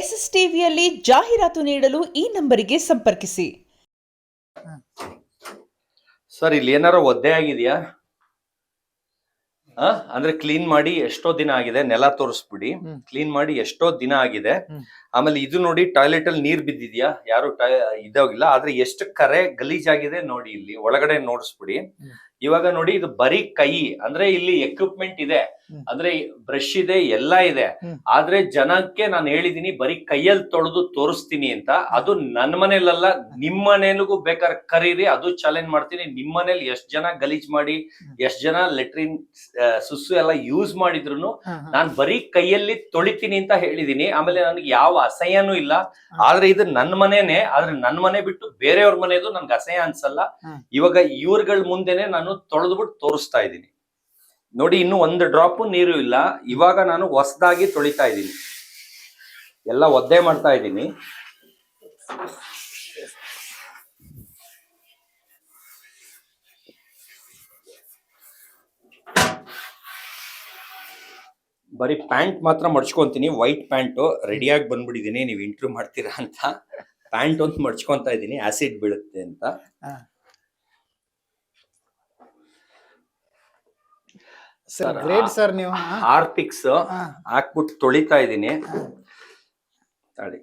S S ಟಿವಿಯಲ್ಲಿ ಜಾಹೀರಾತು ನೀಡಲು ಈ ನಂಬರಿಗೆ ಸಂಪರ್ಕಿಸಿ. ಸರ್ ಇಲ್ಲಿ ಏನಾರ ಒದ್ದೆ ಆಗಿದೆಯಾ? ಅಂದ್ರೆ ಕ್ಲೀನ್ ಮಾಡಿ ಎಷ್ಟೋ ದಿನ ಆಗಿದೆ, ನೆಲ ತೋರಿಸ್ಬಿಡಿ. ಕ್ಲೀನ್ ಮಾಡಿ ಎಷ್ಟೋ ದಿನ ಆಗಿದೆ. ಆಮೇಲೆ ಇದು ನೋಡಿ, ಟಾಯ್ಲೆಟ್ ಅಲ್ಲಿ ನೀರ್ ಬಿದ್ದಿದ್ಯಾ? ಯಾರು ಇದಾಗಿಲ್ಲ, ಆದ್ರೆ ಎಷ್ಟು ಕರೆ ಗಲೀಜಾಗಿದೆ ನೋಡಿ. ಇಲ್ಲಿ ಒಳಗಡೆ ನೋಡಿಸ್ಬಿಡಿ. ಇವಾಗ ನೋಡಿ, ಇದು ಬರೀ ಕೈ, ಅಂದ್ರೆ ಇಲ್ಲಿ ಎಕ್ವಿಪ್ಮೆಂಟ್ ಇದೆ, ಅಂದ್ರೆ ಬ್ರಷ್ ಇದೆ, ಎಲ್ಲ ಇದೆ. ಆದ್ರೆ ಜನಕ್ಕೆ ನಾನು ಹೇಳಿದೀನಿ ಬರೀ ಕೈಯಲ್ಲಿ ತೊಳೆದು ತೋರಿಸ್ತೀನಿ ಅಂತ. ಅದು ನನ್ನ ಮನೇಲಲ್ಲ, ನಿಮ್ ಮನೇಲಿಗೂ ಬೇಕಾದ್ರೆ ಕರೀರಿ, ಅದು ಚಾಲೆಂಜ್ ಮಾಡ್ತೀನಿ. ನಿಮ್ ಮನೇಲಿ ಎಷ್ಟ್ ಜನ ಗಲೀಜ್ ಮಾಡಿ, ಎಷ್ಟ್ ಜನ ಲೆಟ್ರಿನ್ ಸುಸ್ಸು ಎಲ್ಲ ಯೂಸ್ ಮಾಡಿದ್ರು ನಾನ್ ಬರೀ ಕೈಯಲ್ಲಿ ತೊಳಿತೀನಿ ಅಂತ ಹೇಳಿದೀನಿ. ಆಮೇಲೆ ನನಗೆ ಯಾವ ಅಸಹ್ಯನೂ ಇಲ್ಲ. ಆದ್ರೆ ಇದು ನನ್ನ ಮನೇನೆ, ಆದ್ರೆ ನನ್ನ ಮನೆ ಬಿಟ್ಟು ಬೇರೆಯವ್ರ ಮನೆದು ನನ್ಗೆ ಅಸಹ್ಯ ಅನ್ಸಲ್ಲ. ಇವಾಗ ಇವ್ರಗಳ ಮುಂದೆನೆ ನಾನು ತೊಳೆದ್ಬಿಟ್ಟು ತೋರಿಸ್ತಾ ಇದ್ದೀನಿ ನೋಡಿ. ಇನ್ನು ಒಂದು ಡ್ರಾಪ್ ನೀರು ಇಲ್ಲ. ಇವಾಗ ನಾನು ಹೊಸದಾಗಿ ತೊಳಿತಾ ಇದ್ದೀನಿ, ಎಲ್ಲ ಒದ್ದೆ ಮಾಡ್ತಾ ಇದ್ದೀನಿ. ಬರೀ ಪ್ಯಾಂಟ್ ಮಾತ್ರ ಮಡ್ಚ್ಕೊಂತೀನಿ, ವೈಟ್ ಪ್ಯಾಂಟು. ರೆಡಿಯಾಗಿ ಬಂದ್ಬಿಟ್ಟಿದ್ದೀನಿ, ನೀವು ಇಂಟರ್ವ್ಯೂ ಮಾಡ್ತೀರಾ ಅಂತ. ಪ್ಯಾಂಟ್ ಒಂದು ಮಡ್ಚ್ಕೊಂತಾ ಇದ್ದೀನಿ, ಆಸಿಡ್ ಬೀಳುತ್ತೆ ಅಂತ. Sir great sir. ನೀವು ಹಾರ್ಪಿಕ್ಸ್ ಹಾಕ್ಬಿಟ್ಟು ತೊಳಿತಾ ಇದ್ದೀನಿ. ತಾಳಿ,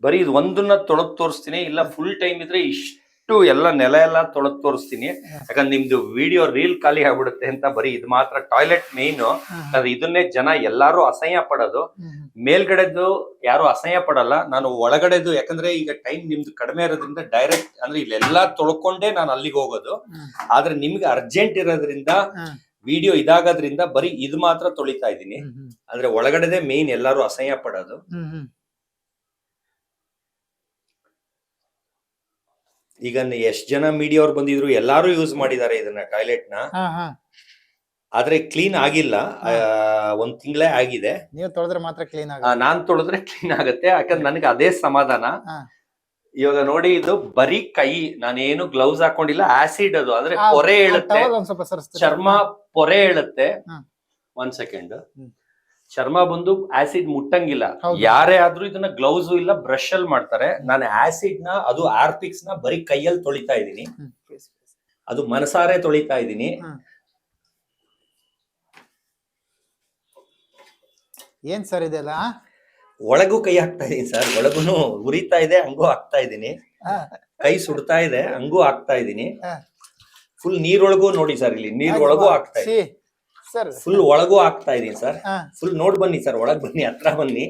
ಬರೀ ಇದು ಒಂದನ್ನ ತೊಳೆದ್ ತೋರಿಸ್ತೀನಿ. ಇಲ್ಲ ಫುಲ್ ಟೈಮ್ ಇದ್ರೆ ಇಷ್ಟು ಎಲ್ಲ ನೆಲ ಎಲ್ಲ ತೊಳೆದ್ ತೋರಿಸ್ತೀನಿ. ಯಾಕಂದ್ರೆ ನಿಮ್ದು ವಿಡಿಯೋ ರೀಲ್ ಖಾಲಿ ಆಗ್ಬಿಡುತ್ತೆ ಅಂತ ಬರೀ ಇದು ಮಾತ್ರ. ಟಾಯ್ಲೆಟ್ ಮೇನ್, ಇದನ್ನೇ ಜನ ಎಲ್ಲಾರು ಅಸಹ್ಯ ಪಡೋದು. ಮೇಲ್ಗಡೆದು ಯಾರು ಅಸಹ್ಯ ಪಡಲ್ಲ, ನಾನು ಒಳಗಡೆದು. ಯಾಕಂದ್ರೆ ಈಗ ಟೈಮ್ ನಿಮ್ದು ಕಡಿಮೆ ಇರೋದ್ರಿಂದ ಡೈರೆಕ್ಟ್ ಅಂದ್ರೆ ಇಲ್ಲೆಲ್ಲಾ ತೊಳ್ಕೊಂಡೇ ನಾನು ಅಲ್ಲಿಗೆ ಹೋಗೋದು. ಆದ್ರೆ ನಿಮ್ಗೆ ಅರ್ಜೆಂಟ್ ಇರೋದ್ರಿಂದ, ವಿಡಿಯೋ ಇದಾಗೋದ್ರಿಂದ ಬರೀ ಇದು ಮಾತ್ರ ತೊಳಿತಾ ಇದ್ದೀನಿ. ಅಂದ್ರೆ ಒಳಗಡೆದೇ ಮೇನ್ ಎಲ್ಲಾರು ಅಸಹ್ಯ ಪಡೋದು. ಈಗ ಎಷ್ಟ್ ಜನ ಮೀಡಿಯಾ ಅವ್ರು ಬಂದಿದ್ರು, ಎಲ್ಲಾರು ಯೂಸ್ ಮಾಡಿದ್ದಾರೆ ಇದನ್ನ, ಟಾಯ್ಲೆಟ್ ನ. ಆದ್ರೆ ಕ್ಲೀನ್ ಆಗಿಲ್ಲ, 1 ತಿಂಗಳೇ ಆಗಿದೆ. ನೀವು ತೊಳೆದ್ರೆ ಮಾತ್ರ ಕ್ಲೀನ್ ನಾನ್ ತೊಳೆದ್ರೆ ಕ್ಲೀನ್ ಆಗುತ್ತೆ, ಯಾಕಂದ್ರೆ ನನಗೆ ಅದೇ ಸಮಾಧಾನ. ಇವಾಗ ನೋಡಿ, ಇದು ಬರೀ ಕೈ, ನಾನೇನು ಗ್ಲೌಸ್ ಹಾಕೊಂಡಿಲ್ಲ. ಆಸಿಡ್ ಅದು, ಅಂದ್ರೆ ಪೊರೆ ಹೇಳುತ್ತೆ, ಚರ್ಮ ಪೊರೆ ಹೇಳುತ್ತೆ. 1 ಸೆಕೆಂಡ್. ಚರ್ಮ ಬಂದು ಆಸಿಡ್ ಮುಟ್ಟಂಗಿಲ್ಲ. ಯಾರೇ ಆದ್ರೂ ಇದನ್ನ ಗ್ಲೌಸ್ ಇಲ್ಲ, ಬ್ರಷ್ ಅಲ್ಲಿ ಮಾಡ್ತಾರೆ. ನಾನು ಆಸಿಡ್ ನ, ಅದು ಆರ್ಪಿಕ್ಸ್ ನ ಬರೀ ಕೈಯಲ್ಲಿ ತೊಳಿತಾ ಇದ್ದೀನಿ. ಅದು ಮನಸಾರೆ ತೊಳಿತಾ ಇದ್ದೀನಿ. ಏನ್ ಸರ್ ಇದೆಲ್ಲ? ಒಳಗೂ ಕೈ ಹಾಕ್ತಾ ಇದೀನಿ ಸರ್, ಒಳಗುನು ಉರಿತಾ ಇದೆ, ಹಂಗೂ ಹಾಕ್ತಾ ಇದೀನಿ. ಕೈ ಸುಡ್ತಾ ಇದೆ, ಹಂಗೂ ಹಾಕ್ತಾ ಇದೀನಿ. ಫುಲ್ ನೀರೊಳಗೂ ನೋಡಿ ಸರ್, ಇಲ್ಲಿ ನೀರೊಳಗೂ ಹಾಕ್ತಾ ಇದೀನಿ. ಫುಲ್ ಒಳಗೂ ಹಾಕ್ತಾ ಇದೀನಿ ಸರ್. ಫುಲ್ ನೋಡ್ ಬನ್ನಿ ಸರ್, ಒಳಗ್ ಬನ್ನಿ, ಹತ್ರ ಬನ್ನಿ.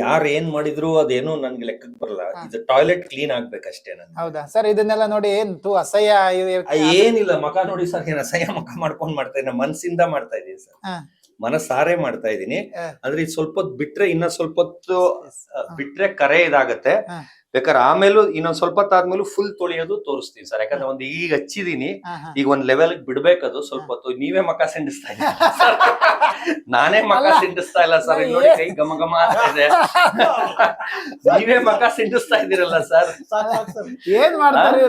ಯಾರು ಏನ್ ಮಾಡಿದ್ರು ಅದೇನು ನನ್ಗೆ ಲೆಕ್ಕಕ್ಕೆ ಬರಲ್ಲ. ಇದು ಟಾಯ್ಲೆಟ್ ಕ್ಲೀನ್ ಆಗ್ಬೇಕಷ್ಟೇ. ಹೌದಾ ಸರ್? ಇದನ್ನೆಲ್ಲ ನೋಡಿ ಏನ್ ಅಸಹ್ಯ ಏನಿಲ್ಲ, ಮಕ ನೋಡಿ ಸರ್, ಏನ್ ಅಸಹ್ಯ ಮಕ ಮಾಡ್ಕೊಂಡ್ ಮಾಡ್ತಾ ಇದ್ದೀನಿ. ಮನ್ಸಿಂದ ಮಾಡ್ತಾ ಇದೀನಿ ಸರ್, ಮನಸಾರೆ ಮಾಡ್ತಾ ಇದೀನಿ. ಅಂದ್ರೆ ಇದು ಸ್ವಲ್ಪ ಹೊತ್ತು ಬಿಟ್ರೆ, ಇನ್ನ ಸ್ವಲ್ಪ ಹೊತ್ತು ಬಿಟ್ರೆ ಕರೆ ಇದಾಗತ್ತೆ. ಬೇಕಾದ್ರೆ ಆಮೇಲೂ ಇನ್ನೊಂದ್ ಸ್ವಲ್ಪ ಹೊತ್ತಾದ್ಮೇಲೂ ಫುಲ್ ತೊಳೆಯೋದು ತೋರಿಸ್ತೀನಿ ಸರ್. ಯಾಕಂದ್ರೆ ಒಂದು ಈಗ ಹಚ್ಚಿದೀನಿ, ಈಗ ಒಂದ್ ಲೆವೆಲ್ ಬಿಡ್ಬೇಕದು ಸ್ವಲ್ಪ ಹೊತ್ತು. ನೀವೇ ಮಕ ಸಿಂಡಿಸ್ತಾ ಇದ್ದೀರಿ, ನಾನೇ ಮಕ ಸಿಂಡಿಸ್ತಾ ಇಲ್ಲ ಸರ್. ನೋಡಿ ಕೈ ಘಮ ಘಮ ಆಗ್ತಾ ಇದೆ. ನೀವೇ ಮಕ ಸಿಂಡಿಸ್ತಾ ಇದ್ದೀರಲ್ಲ ಸರ್. ಏನ್ ಮಾಡ್ತಾರೆ?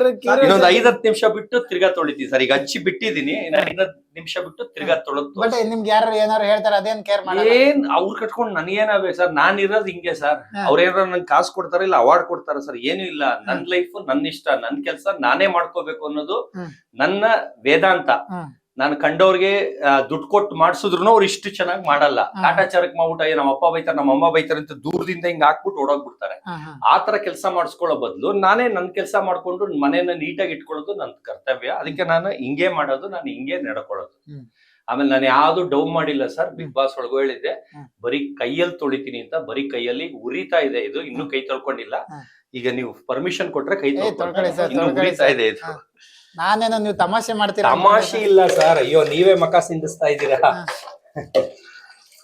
ಇನ್ನೊಂದ್ 5-10 ನಿಮಿಷ ಬಿಟ್ಟು ತಿರ್ಗಾ ತೊಳಿತೀನಿ ಸರ್. ಈಗ ಹಚ್ಚಿ ಬಿಟ್ಟಿದೀನಿ, ಇನ್ನ 5 ನಿಮಿಷ ಬಿಟ್ಟು ತಿರ್ಗಾ ತೊಳೆದು. ನಿಮ್ಗೆ ಯಾರು ಏನಾರು ಹೇಳ್ತಾರೆ, ಅದೇನ್ ಕೇರ್ ಮಾಡಲ್ಲ? ಏನ್ ಅವ್ರು ಕಟ್ಕೊಂಡು ನನ್ಗೇನಾಗ್ಬೇಕು ಸರ್? ನಾನ್ ಇರೋದು ಹಿಂಗೆ ಸರ್. ಅವ್ರೇನಾರ ನನ್ಗೆ ಕಾಸು ಕೊಡ್ತಾರ, ಇಲ್ಲ ಅವಾರ್ಡ್ ಕೊಡ್ತಾರ ಸರ್, ಏನು ಇಲ್ಲ. ನನ್ ಲೈಫ್, ನನ್ ಇಷ್ಟ, ನನ್ ಕೆಲ್ಸ ನಾನೇ ಮಾಡ್ಕೋಬೇಕು ಅನ್ನೋದು ನನ್ನ ವೇದಾಂತ. ನಾನು ಕಂಡವ್ರಿಗೆ ದುಡ್ಡು ಕೊಟ್ಟು ಮಾಡ್ಸಿದ್ರು ಅವ್ರು ಇಷ್ಟು ಚೆನ್ನಾಗಿ ಮಾಡಲ್ಲ. ಕಾಟಾಚಾರಕ್ ಮಾಡ್ಬಿಟ್ಟ, ನಮ್ಮ ಅಪ್ಪ ಬೈತಾರೆ, ನಮ್ಮ ಅಮ್ಮ ಬೈತಾರೆ ಅಂತ ದೂರದಿಂದ ಹಿಂಗ್ ಹಾಕ್ಬಿಟ್ಟು ಓಡೋಗ್ಬಿಡ್ತಾರೆ. ಆತರ ಕೆಲಸ ಮಾಡಿಸ್ಕೊಳ್ಳೋ ಬದಲು ನಾನೇ ನನ್ ಕೆಲಸ ಮಾಡ್ಕೊಂಡು ಮನೇನ ನೀಟಾಗಿ ಇಟ್ಕೊಳ್ಳೋದು ನನ್ ಕರ್ತವ್ಯ. ಅದಕ್ಕೆ ನಾನು ಹಿಂಗೆ ಮಾಡೋದು, ನಾನು ಹಿಂಗೆ ನಡ್ಕೊಳ್ಳೋದು. ಆಮೇಲೆ ನಾನು ಯಾವ್ದು ಡೌನ್ ಮಾಡಿಲ್ಲ ಸರ್. ಬಿಗ್ ಬಾಸ್ ಒಳಗೂ ಹೇಳಿದ್ದೆ, ಬರೀ ಕೈಯಲ್ಲಿ ತೊಳಿತೀನಿ ಅಂತ. ಬರೀ ಕೈಯಲ್ಲಿ ಉರಿತಾ ಇದೆ ಇದು, ಇನ್ನೂ ಕೈ ತೊಳ್ಕೊಂಡಿಲ್ಲ. ಈಗ ನೀವು ಪರ್ಮಿಷನ್ ಕೊಟ್ರೆ ಕೈ ಉರಿತಾ ಇದೆ ಇದು. ನಾನೇನೋ ನೀವು ತಮಾಷೆ ಮಾಡ್ತೀರಾ? ತಮಾಷೆ ಇಲ್ಲ ಸರ್, ಅಯ್ಯೋ ನೀವೇ ಮಕ ಸಿಂಡಿಸ್ತಾ ಇದ್ದೀರಾ.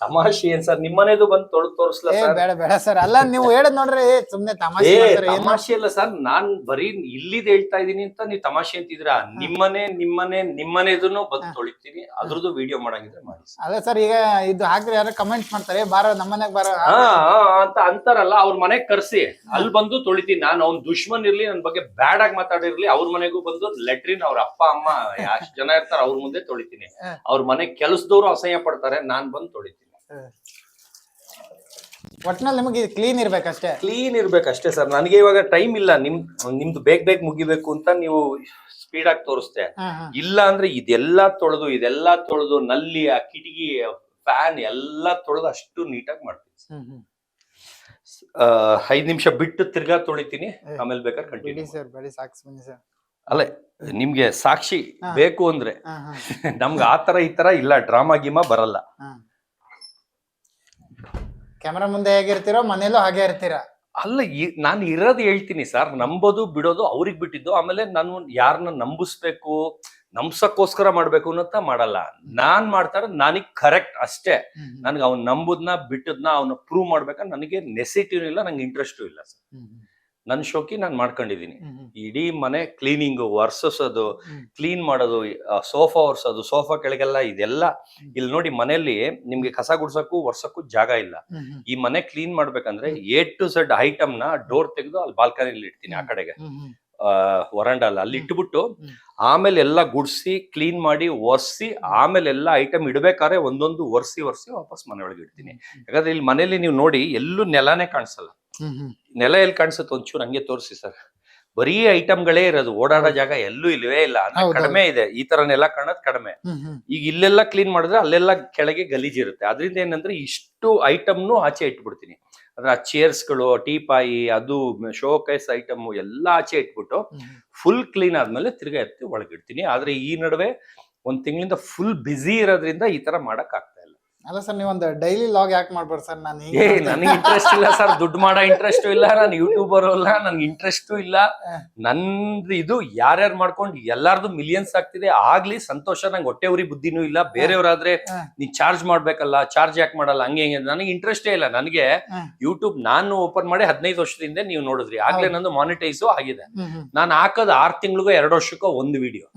ತಮಾಷೆ ಏನ್ ಸರ್ ನಿಮ್ಮನೇದು ಬಂದು ತೊಳೆದು ತೋರಿಸ್ಲಾ ಏ ಸರ್? ಬೇಡ ಬೇಡ ಸರ್, ಅಲ್ಲ ನೀವು ಹೇಳದ್ ನೋಡ್ರಿ ಸುಮ್ನೆ ತಮಾಷೆ ಏ ಮಾಡ್ತಾರೆ, ಏನು? ತಮಾಷೆ ಇಲ್ಲ ಸರ್, ನಾನ್ ಬರೀ ಇಲ್ಲಿದ್ ಹೇಳ್ತಾ ಇದೀನಿ ಅಂತ ನೀವ್ ತಮಾಷೆ ಅಂತಿದ್ರಾ? ನಿಮ್ಮನೆದನ್ನು ಬಂದು ತೊಳಿತೀನಿ, ಅದ್ರದ್ದು ವಿಡಿಯೋ ಮಾಡಂಗಿದ್ರೆ ಮಾಡಿ sir. ಅಲ್ಲ ಸರ್, ಈಗ ಇದು ಹಾಕ್ರಿ ಯಾರು ಕಮೆಂಟ್ ಮಾಡ್ತಾರೆ, ಬಾರೋ ನಮ್ಮನೆಗ್ ಬಾರೋ. ಹಾ ಅಂತ ಅಂತಾರಲ್ಲ, ಅವ್ರ ಮನೆಗ್ ಕರ್ಸಿ ಅಲ್ಲಿ ಬಂದು ತೊಳಿತೀನಿ. ನಾನು ಅವ್ನ್ ದುಶ್ಮನ್ ಇರ್ಲಿ, ನನ್ ಬಗ್ಗೆ ಬ್ಯಾಡ್ ಆಗಿ ಮಾತಾಡಿರ್ಲಿ, ಅವ್ರ ಮನೆಗೂ ಬಂದು ಲೆಟ್ರಿನ್ ಅವ್ರ ಅಪ್ಪ ಅಮ್ಮ ಎಷ್ಟು ಜನ ಇರ್ತಾರ ಅವ್ರ ಮುಂದೆ ತೊಳಿತೀನಿ. ಅವ್ರ ಮನೆ ಕೆಲಸದವ್ರು ಅಸಹ್ಯ ಪಡ್ತಾರೆ, ನಾನ್ ಬಂದು ತೊಳಿತೀನಿ. ಒಟ್ನಲ್ಲಿ ನಿಮಗೆ ಕ್ಲೀನ್ ಇರ್ಬೇಕಷ್ಟೇ. ಕ್ಲೀನ್ ಇರ್ಬೇಕಷ್ಟೇ ಸರ್. ನನಗೆ ಇವಾಗ ಟೈಮ್ ಇಲ್ಲ, ನಿಮ್ದು ಬೇಗ ಮುಗಿಬೇಕು ಅಂತ ನೀವು ಸ್ಪೀಡ್ ಆಗಿ ತೋರಿಸ್ತೆ. ಇಲ್ಲ ಅಂದ್ರೆ ಇದೆಲ್ಲಾ ತೊಳೆದು ನಲ್ಲಿ, ಆ ಕಿಟಕಿ, ಫ್ಯಾನ್ ಎಲ್ಲಾ ತೊಳೆದು ಅಷ್ಟು ನೀಟಾಗಿ ಮಾಡ್ತೀನಿ. 5 ನಿಮಿಷ ಬಿಟ್ಟು ತಿರ್ಗಾ ತೊಳಿತೀನಿ, ಆಮೇಲೆ ಬೇಕಾದ್ರೆ ಕಂಟಿನ್ಯೂ. ಸರ್ ಬಡಿ ಸಾಕ್ಸ್ ಬನ್ನಿ ಸರ್. ಅಲ್ಲ ನಿಮ್ಗೆ ಸಾಕ್ಷಿ ಬೇಕು ಅಂದ್ರೆ ನಮ್ಗೆ ಆತರ ಈ ತರ ಇಲ್ಲ, ಡ್ರಾಮಾ ಗೀಮಾ ಬರಲ್ಲ. ಕ್ಯಾಮ್ರಾ ಮುಂದೆ ಹೇಗಿರ್ತೀರೋ ಮನೇಲೂ ಹಾಗೆ ಇರ್ತೀರಾ? ಅಲ್ಲ ನಾನು ಇರೋದು ಹೇಳ್ತೀನಿ ಸರ್, ನಂಬೋದು ಬಿಡೋದು ಅವ್ರಿಗೆ ಬಿಟ್ಟಿದ್ದು. ಆಮೇಲೆ ನಾನು ಯಾರನ್ನ ನಂಬಿಸ್ಬೇಕು, ನಂಬ್ಸಕ್ಕೋಸ್ಕರ ಮಾಡ್ಬೇಕು ಅನ್ನೋಂತ ಮಾಡಲ್ಲ. ನಾನ್ ಮಾಡ್ತಾರೆ ನನಗ್ ಕರೆಕ್ಟ್ ಅಷ್ಟೇ. ನನ್ಗೆ ಅವ್ನ್ ನಂಬುದ್ನ ಬಿಟ್ಟದ್ನ ಅವ್ನ ಪ್ರೂವ್ ಮಾಡ್ಬೇಕಂದ್ರೆ ನನಗೆ ನೆಸಿಟಿನೂ ಇಲ್ಲ, ನಂಗೆ ಇಂಟ್ರೆಸ್ಟು ಇಲ್ಲ ಸರ್. ನನ್ ಶೋಕಿ ನಾನ್ ಮಾಡ್ಕೊಂಡಿದೀನಿ. ಇಡೀ ಮನೆ ಕ್ಲೀನಿಂಗ್, ಒರ್ಸೋದು, ಕ್ಲೀನ್ ಮಾಡೋದು, ಸೋಫಾ ಒರ್ಸೋದು, ಸೋಫಾ ಕೆಳಗೆಲ್ಲ ಇದೆಲ್ಲ. ಇಲ್ಲಿ ನೋಡಿ ಮನೆಯಲ್ಲಿ ನಿಮ್ಗೆ ಕಸ ಗುಡ್ಸಕ್ಕೂ ಒರ್ಸಕ್ಕೂ ಜಾಗ ಇಲ್ಲ. ಈ ಮನೆ ಕ್ಲೀನ್ ಮಾಡ್ಬೇಕಂದ್ರೆ A to Z ಐಟಮ್ ನ ಡೋರ್ ತೆಗೆದು ಅಲ್ಲಿ ಬಾಲ್ಕನಿಲಿ ಇಡ್ತೀನಿ, ಆ ಕಡೆಗೆ ವರಂಡಲ್ಲ ಅಲ್ಲಿ ಇಟ್ಬಿಟ್ಟು, ಆಮೇಲೆ ಎಲ್ಲ ಗುಡ್ಸಿ ಕ್ಲೀನ್ ಮಾಡಿ ಒರ್ಸಿ, ಆಮೇಲೆ ಎಲ್ಲ ಐಟಮ್ ಇಡ್ಬೇಕಾದ್ರೆ ಒಂದೊಂದು ಒರ್ಸಿ ವಾಪಸ್ ಮನೆ ಒಳಗೆ ಇಡ್ತೀನಿ. ಯಾಕಂದ್ರೆ ಇಲ್ಲಿ ಮನೇಲಿ ನೀವು ನೋಡಿ ಎಲ್ಲೂ ನೆಲನೇ ಕಾಣಿಸಲ್ಲ. ನೆಲ ಎಲ್ಲಿ ಕಾಣಿಸುತ್ತೆ ಒಂಚೂರು ಹಂಗೆ ತೋರಿಸಿ ಸರ್. ಬರೀ ಐಟಮ್ಗಳೇ ಇರೋದು, ಓಡಾಡೋ ಜಾಗ ಎಲ್ಲೂ ಇಲ್ವೇ ಇಲ್ಲ, ಅಂದ್ರೆ ಕಡಿಮೆ ಇದೆ. ಈ ತರ ನೆಲ ಕಾಣೋದು ಕಡಿಮೆ. ಈಗ ಇಲ್ಲೆಲ್ಲ ಕ್ಲೀನ್ ಮಾಡಿದ್ರೆ ಅಲ್ಲೆಲ್ಲ ಕೆಳಗೆ ಗಲೀಜಿರುತ್ತೆ. ಅದರಿಂದ ಏನಂದ್ರೆ ಇಷ್ಟು ಐಟಮ್ನು ಆಚೆ ಇಟ್ಬಿಡ್ತೀನಿ. ಅಂದ್ರೆ ಆ ಚೇರ್ಸ್ಗಳು, ಟೀಪಾಯಿ, ಅದು ಶೋಕೇಸ್ ಐಟಮ್ ಎಲ್ಲ ಆಚೆ ಇಟ್ಬಿಟ್ಟು ಫುಲ್ ಕ್ಲೀನ್ ಆದ್ಮೇಲೆ ತಿರ್ಗಾ ಎತ್ತಿ ಒಳಗಿಡ್ತೀನಿ. ಆದ್ರೆ ಈ ನಡುವೆ 1 ತಿಂಗಳಿಂದ ಫುಲ್ ಬ್ಯುಸಿ ಇರೋದ್ರಿಂದ ಈ ತರ ಮಾಡಕ್ ಆಗ್ತಾ ಇಲ್ಲ. ಅಲ್ಲ ಸರ್, ನೀವೊಂದು ಡೈಲಿ ಲಾಗ್ ಯಾಕೆ ಮಾಡ್ಬಾರ್ದು ಸರ್? ನಾನು ನನಗೆ ಇಂಟ್ರೆಸ್ಟ್ ಇಲ್ಲ ಸರ್, ದುಡ್ಡು ಮಾಡೋ ಇಂಟ್ರೆಸ್ಟ್ ಇಲ್ಲ, ನಾನು ಯೂಟ್ಯೂಬರ್ ಅಲ್ಲ, ನನ್ಗೆ ಇಂಟ್ರೆಸ್ಟು ಇಲ್ಲ. ನಂದು ಇದು ಯಾರ್ಯಾರು ಮಾಡ್ಕೊಂಡು ಎಲ್ಲಾರ್ದು ಮಿಲಿಯನ್ಸ್ ಆಗ್ತಿದೆ ಆಗ್ಲಿ ಸಂತೋಷ. ನಂಗೆ ಹೊಟ್ಟೆ ಉರಿ ಬುದ್ಧಿನೂ ಇಲ್ಲ. ಬೇರೆಯವ್ರಾದ್ರೆ ನೀನ್ ಚಾರ್ಜ್ ಮಾಡ್ಬೇಕಲ್ಲ, ಚಾರ್ಜ್ ಯಾಕೆ ಮಾಡಲ್ಲ, ಹಂಗೆ ನನಗೆ ಇಂಟ್ರೆಸ್ಟೇ ಇಲ್ಲ. ನನಗೆ ಯೂಟ್ಯೂಬ್ ನಾನು ಓಪನ್ ಮಾಡಿ 15 ವರ್ಷದಿಂದ ನೀವು ನೋಡಿದ್ರಿ, ಆಗ್ಲೇ ನಂದು ಮಾನಿಟೈಸು ಆಗಿದೆ. ನಾನು ಹಾಕೋದು 6 ತಿಂಗಳಿಗೋ 2 ವರ್ಷಕ್ಕೋ ಒಂದು ವಿಡಿಯೋ.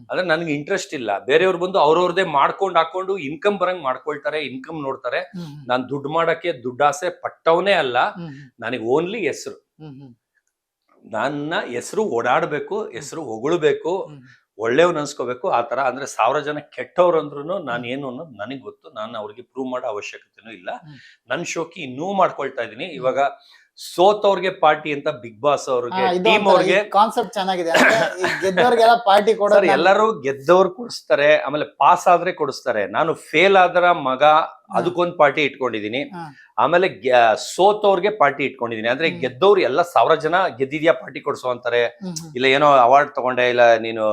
ಆದ್ರೆ ನನಗೆ ಇಂಟ್ರೆಸ್ಟ್ ಇಲ್ಲ. ಬೇರೆಯವ್ರು ಬಂದು ಅವ್ರವ್ರದೇ ಮಾಡ್ಕೊಂಡು ಹಾಕೊಂಡು ಇನ್ಕಮ್ ಬರಂಗ್ ಮಾಡ್ಕೊಳ್ತಾರೆ, ಇನ್ಕಮ್ ನೋಡ್ತಾರೆ. ನಾನ್ ದುಡ್ಡು ಮಾಡಕ್ಕೆ ದುಡ್ಡಾಸೆ ಪಟ್ಟವನೇ ಅಲ್ಲ. ನನಗೆ ಓನ್ಲಿ ಹೆಸರು, ನನ್ನ ಹೆಸರು ಓಡಾಡ್ಬೇಕು, ಹೆಸರು ಹೊಗಳ್ಬೇಕು, ಒಳ್ಳೆಯವ್ನು ಅನ್ಸ್ಕೋಬೇಕು. ಆ ತರ ಅಂದ್ರೆ 1000 ಜನ ಕೆಟ್ಟವ್ರು ಅಂದ್ರೂ ನಾನು ಏನು ಅನ್ನೋದು ನನಗ್ ಗೊತ್ತು. ನಾನು ಅವ್ರಿಗೆ ಪ್ರೂವ್ ಮಾಡೋ ಅವಶ್ಯಕತೆನೂ ಇಲ್ಲ. ನನ್ ಶೋಕಿ ಇನ್ನೂ ಮಾಡ್ಕೊಳ್ತಾ ಇದೀನಿ. ಇವಾಗ ಸೋತವ್ರಿಗೆ ಪಾರ್ಟಿ ಅಂತ ಬಿಗ್ ಬಾಸ್ ಅವ್ರಿಗೆ, ಟೀಮ್ ಅವ್ರಿಗೆ ಕಾನ್ಸೆಪ್ಟ್ ಚೆನ್ನಾಗಿದೆ. ಗೆದ್ದವ್ರಿಗೆಲ್ಲ ಪಾರ್ಟಿ ಕೊಡೋರು, ಎಲ್ಲರೂ ಗೆದ್ದವ್ರು ಕೊಡಿಸ್ತಾರೆ, ಆಮೇಲೆ ಪಾಸ್ ಆದ್ರೆ ಕೊಡಿಸ್ತಾರೆ. ನಾನು ಫೇಲ್ ಆದ್ರ ಮಗ ಅದಕ್ಕೊಂದ್ ಪಾರ್ಟಿ ಇಟ್ಕೊಂಡಿದೀನಿ. ಆಮೇಲೆ ಸೋತವ್ರಿಗೆ ಪಾರ್ಟಿ ಇಟ್ಕೊಂಡಿದೀನಿ. ಅಂದ್ರೆ ಗೆದ್ದವ್ರು ಎಲ್ಲ 1000 ಜನ ಗೆದ್ದಿದ್ಯಾ ಪಾರ್ಟಿ ಕೊಡ್ಸು ಅಂತಾರೆ, ಇಲ್ಲ ಏನೋ ಅವಾರ್ಡ್ ತಗೊಂಡೆ, ಇಲ್ಲ ನೀನು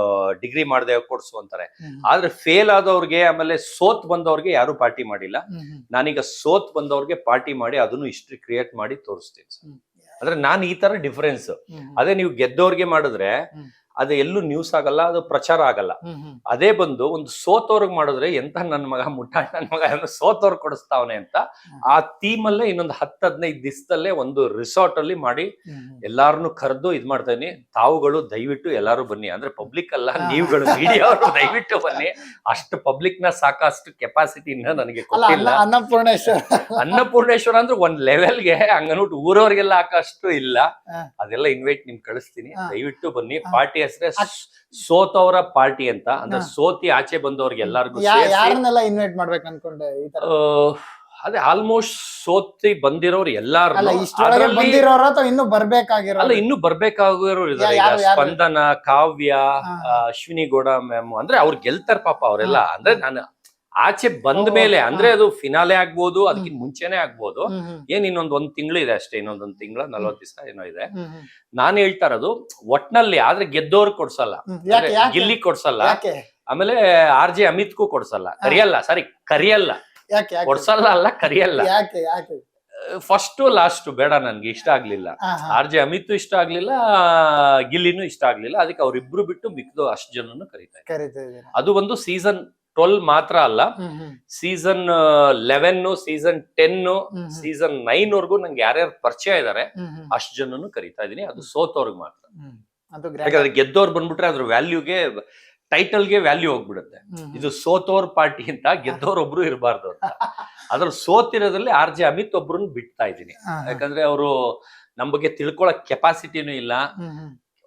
ಡಿಗ್ರಿ ಮಾಡ್ದೆ ಕೊಡ್ಸು ಅಂತಾರೆ. ಆದ್ರೆ ಫೇಲ್ ಆದವ್ರಿಗೆ ಆಮೇಲೆ ಸೋತ್ ಬಂದವ್ರಿಗೆ ಯಾರು ಪಾರ್ಟಿ ಮಾಡಿಲ್ಲ. ನಾನೀಗ ಸೋತ್ ಬಂದವ್ರಿಗೆ ಪಾರ್ಟಿ ಮಾಡಿ ಅದನ್ನು ಹಿಸ್ಟ್ರಿ ಕ್ರಿಯೇಟ್ ಮಾಡಿ ತೋರಿಸ್ತೀನಿ. ಅಂದ್ರೆ ನಾನು ಈ ತರ ಡಿಫರೆನ್ಸ್. ಅದೇ ನೀವು ಗೆದ್ದವ್ರಿಗೆ ಮಾಡಿದ್ರೆ ಅದು ಎಲ್ಲೂ ನ್ಯೂಸ್ ಆಗಲ್ಲ, ಅದು ಪ್ರಚಾರ ಆಗಲ್ಲ. ಅದೇ ಬಂದು ಒಂದು ಸೋತವ್ರಿಗೆ ಮಾಡಿದ್ರೆ ಎಂತ ನನ್ನ ಮಗ ಮುಟ್ಟಾಳ್ ನನ್ನ ಮಗ ಸೋತವ್ರು ಕೊಡಿಸ್ತಾವನೆ ಅಂತ ಆ ಥೀಮಲ್ಲೇ ಇನ್ನೊಂದು 10-15 ದಿವಸದಲ್ಲೇ ಒಂದು ರಿಸಾರ್ಟ್ ಅಲ್ಲಿ ಮಾಡಿ ಎಲ್ಲಾರನ್ನು ಕರೆದು ಇದ್ ಮಾಡ್ತಾ ಇದೀನಿ. ತಾವುಗಳು ದಯವಿಟ್ಟು ಎಲ್ಲಾರು ಬನ್ನಿ. ಅಂದ್ರೆ ಪಬ್ಲಿಕ್ ಅಲ್ಲ, ನೀವುಗಳು ಮೀಡಿಯಾ ಅವರು ದಯವಿಟ್ಟು ಬನ್ನಿ. ಅಷ್ಟು ಪಬ್ಲಿಕ್ ನ ಸಾಕಷ್ಟು ಕೆಪಾಸಿಟಿನ ನನಗೆ ಕೊಟ್ಟಿಲ್ಲ. ಅನ್ನಪೂರ್ಣೇಶ್ವರ ಅಂದ್ರೆ ಒಂದ್ ಲೆವೆಲ್ಗೆ ಹಂಗನ್ಬಿಟ್ಟು ಊರವ್ರಿಗೆಲ್ಲ ಹಾಕಷ್ಟು ಇಲ್ಲ. ಅದೆಲ್ಲ ಇನ್ವೈಟ್ ನಿಮ್ ಕಳಿಸ್ತೀನಿ, ದಯವಿಟ್ಟು ಬನ್ನಿ. ಪಾರ್ಟಿ ಹೆಸರೇ ಸೋತವರ ಪಾರ್ಟಿ ಅಂತ. ಅಂದ್ರೆ ಸೋತಿ ಆಚೆ ಬಂದವ್ರಿಗೆ ಎಲ್ಲಾರ್ಗು ಯಾರನ್ನೆಲ್ಲ ಇನ್ವೈಟ್ ಮಾಡ್ಬೇಕು ಅನ್ಕೊಂಡೆ? ಅದೇ ಆಲ್ಮೋಸ್ಟ್ ಸೋತಿ ಬಂದಿರೋರು ಎಲ್ಲಾರು, ಇನ್ನು ಬರ್ಬೇಕಾಗಿರೋ, ಅಲ್ಲ ಇನ್ನು ಬರ್ಬೇಕಾಗಿರೋರು ಇದಾರೆ. ಸ್ಪಂದನ, ಕಾವ್ಯ, ಅಶ್ವಿನಿ ಗೌಡ ಮ್ಯಾಮ್, ಅಂದ್ರೆ ಅವ್ರು ಗೆಲ್ತಾರ ಪಾಪ ಅವರೆಲ್ಲ. ಅಂದ್ರೆ ನಾನು ಆಚೆ ಬಂದ ಮೇಲೆ, ಅಂದ್ರೆ ಅದು ಫಿನಾಲೆ ಆಗ್ಬೋದು, ಅದಕ್ಕಿಂತ ಮುಂಚೆನೆ ಆಗ್ಬೋದು. ಇನ್ನೊಂದ್ 1 ತಿಂಗಳು ಇದೆ ಅಷ್ಟೇ, ಇನ್ನೊಂದ್ ತಿಂಗಳ 40 ದಿವಸ ಏನೋ ಇದೆ. ನಾನು ಹೇಳ್ತಾ ಇರೋದು ಒಟ್ನಲ್ಲಿ. ಆದ್ರೆ ಗೆದ್ದವ್ರು ಕೊಡ್ಸಲ್ಲ, ಗಿಲ್ಲಿ ಕೊಡ್ಸಲ್ಲ, ಆಮೇಲೆ RJ ಅಮಿತ್ಗೂ ಕೊಡ್ಸಲ್ಲ, ಕರಿಯಲ್ಲ, ಕೊಡ್ಸಲ್ಲ ಅಲ್ಲ ಕರಿಯಲ್ಲ. ಫಸ್ಟ್ ಲಾಸ್ಟ್ ಬೇಡ, ನನ್ಗೆ ಇಷ್ಟ ಆಗ್ಲಿಲ್ಲ. RJ ಅಮಿತ್ ಇಷ್ಟ ಆಗ್ಲಿಲ್ಲ, ಗಿಲ್ಲಿನೂ ಇಷ್ಟ ಆಗ್ಲಿಲ್ಲ. ಅದಕ್ಕೆ ಅವ್ರಿಬ್ರು ಬಿಟ್ಟು ಮಿಕ್ದು ಅಷ್ಟು ಜನನು ಕರೀತಾ ಇದ್ದಾರೆ. ಅದು ಒಂದು ಸೀಸನ್ 12 ಮಾತ್ರ ಅಲ್ಲ, ಸೀಸನ್ 11 ಸೀಸನ್ 10 ಸೀಸನ್ 9 ವರ್ಗೂ ನಂಗೆ ಯಾರ್ಯಾರು ಪರಿಚಯ ಇದಾರೆ ಅಷ್ಟು ಜನನು ಕರಿತಾ ಇದೀನಿ. ಅದು ಸೋತವ್ರಿಗೆ ಮಾತ್ರ. ಅದು ಯಾಕಂದ್ರೆ ಗೆದ್ದವ್ರು ಬಂದ್ಬಿಟ್ರೆ ಅದ್ರ ವ್ಯಾಲ್ಯೂಗೆ, ಟೈಟಲ್ಗೆ ವ್ಯಾಲ್ಯೂ ಹೋಗ್ಬಿಡುತ್ತೆ. ಇದು ಸೋತೋರ್ ಪಾರ್ಟಿ ಅಂತ, ಗೆದ್ದವ್ರು ಒಬ್ರು ಇರಬಾರ್ದು ಅಂತ. ಅದ್ರ ಸೋತಿರೋದ್ರಲ್ಲಿ RJ ಅಮಿತ್ ಒಬ್ರನ್ನ ಬಿಡ್ತಾ ಇದ್ದೀನಿ. ಯಾಕಂದ್ರೆ ಅವರು ನಮ್ ಬಗ್ಗೆ ತಿಳ್ಕೊಳಕ್ ಕೆಪಾಸಿಟಿನೂ ಇಲ್ಲ.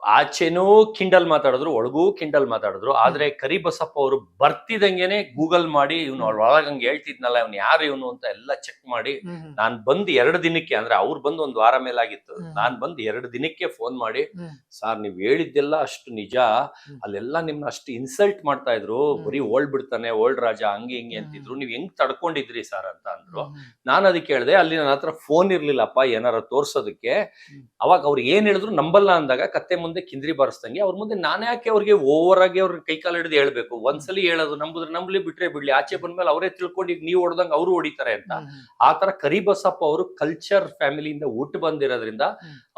ಆಚೆನೂ ಕಿಂಡಲ್ ಮಾತಾಡಿದ್ರು, ಒಳಗೂ ಕಿಂಡಲ್ ಮಾತಾಡಿದ್ರು. ಆದ್ರೆ ಕರಿಬಸಪ್ಪ ಅವರು ಬರ್ತಿದಂಗೆನೆ ಗೂಗಲ್ ಮಾಡಿ ಇವ್ನು ಒಳಗಂಗೆ ಹೇಳ್ತಿದ್ನಲ್ಲ, ಇವ್ನು ಯಾರು ಇವನು ಅಂತ ಎಲ್ಲ ಚೆಕ್ ಮಾಡಿ, ನಾನ್ ಬಂದ್ 2 ದಿನಕ್ಕೆ, ಅಂದ್ರೆ ಅವ್ರು ಬಂದು 1 ವಾರ ಮೇಲಾಗಿತ್ತು, ನಾನ್ ಬಂದ್ 2 ದಿನಕ್ಕೆ ಫೋನ್ ಮಾಡಿ, ಸಾರ್ ನೀವ್ ಹೇಳಿದ್ದೆಲ್ಲ ಅಷ್ಟು ನಿಜ, ಅಲ್ಲೆಲ್ಲ ನಿಮ್ನ ಅಷ್ಟು ಇನ್ಸಲ್ಟ್ ಮಾಡ್ತಾ ಇದ್ರು, ಬರೀ ಓಲ್ಡ್ ಬಿಡ್ತಾನೆ, ಓಲ್ಡ್ ರಾಜ ಹಂಗೆ ಹಿಂಗೆ ಅಂತಿದ್ರು, ನೀವ್ ಹೆಂಗ್ ತಡ್ಕೊಂಡಿದ್ರಿ ಸರ್ ಅಂತ ಅಂದ್ರು. ನಾನು ಅದಕ್ಕೆ ಹೇಳ್ದೆ, ಅಲ್ಲಿ ನನ್ನ ಹತ್ರ ಫೋನ್ ಇರ್ಲಿಲ್ಲಪ್ಪ ಏನಾರ ತೋರ್ಸೋದಕ್ಕೆ. ಅವಾಗ ಅವ್ರು ಏನ್ ಹೇಳಿದ್ರು ನಂಬಲ್ಲ ಅಂದಾಗ ಕತ್ತೆ ಮುಂದೆ ಕಿಂದ್ರಿ ಬಾರಿಸ್ದಂಗೆ ಅವ್ರ ಮುಂದೆ ನಾನು ಯಾಕೆ ಅವ್ರಿಗೆ ಓವರ್ ಆಗಿ ಅವ್ರ ಕೈಕಾಲು ಹಿಡಿದು ಹೇಳ್ಬೇಕು? ಒಂದ್ಸಲಿ ಹೇಳೋದು, ನಂಬುದ್ರೆ ನಂಬಲಿ, ಬಿಟ್ರೆ ಬಿಡ್ಲಿ, ಆಚೆ ಬಂದ್ಮೇಲೆ ಅವರೇ ತಿಳ್ಕೊಂಡು ಈಗ ನೀವು ಹೊಡೆದಂಗೆ ಅವರು ಹೊಡಿತಾರೆ ಅಂತ. ಆತರ ಕರಿಬಸಪ್ಪ ಅವರು ಕಲ್ಚರ್ ಫ್ಯಾಮಿಲಿಯಿಂದ ಹುಟ್ಟು ಬಂದಿರೋದ್ರಿಂದ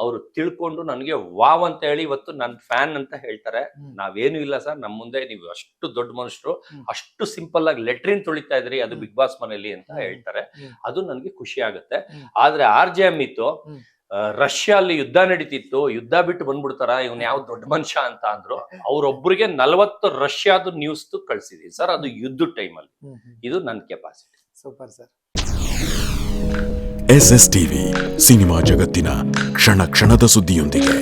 ಅವರು ತಿಳ್ಕೊಂಡು ನನಗೆ ವಾವ್ ಅಂತ ಹೇಳಿ ಇವತ್ತು ನನ್ನ ಫ್ಯಾನ್ ಅಂತ ಹೇಳ್ತಾರೆ. ನಾವೇನು ಇಲ್ಲ ಸರ್, ನಮ್ಮ ಮುಂದೆ ನೀವು ಅಷ್ಟು ದೊಡ್ಡ ಮನುಷ್ಯರು, ಅಷ್ಟು ಸಿಂಪಲ್ ಆಗಿ ಲೆಟ್ರಿನ್ ತೊಳಿತಾ ಇದ್ರಿ, ಅದು ಬಿಗ್ ಬಾಸ್ ಮನೇಲಿ ಅಂತ ಹೇಳ್ತಾರೆ. ಅದು ನನಗೆ ಖುಷಿ ಆಗುತ್ತೆ. ಆದ್ರೆ RJ ಅಮಿತ್ ರಷ್ಯಾ ಅಲ್ಲಿ ಯುದ್ಧ ನಡೀತಿತ್ತು, ಯುದ್ಧ ಬಿಟ್ಟು ಬಂದ್ಬಿಡ್ತಾರ, ಇವ್ನು ಯಾವ ದೊಡ್ಡ ಮನುಷ್ಯ ಅಂತ ಅಂದ್ರು. ಅವ್ರೊಬ್ರಿಗೆ 40 ರಷ್ಯಾದ ನ್ಯೂಸ್ ಕಳ್ಸಿದೀನಿ ಸರ್, ಅದು ಯುದ್ಧ ಟೈಮಲ್ಲಿ. ಇದು ನನ್ನ capacity. Super sir. SS TV cinema ಜಗತ್ತಿನ ಕ್ಷಣ ಕ್ಷಣದ ಸುದ್ದಿಯೊಂದಿಗೆ.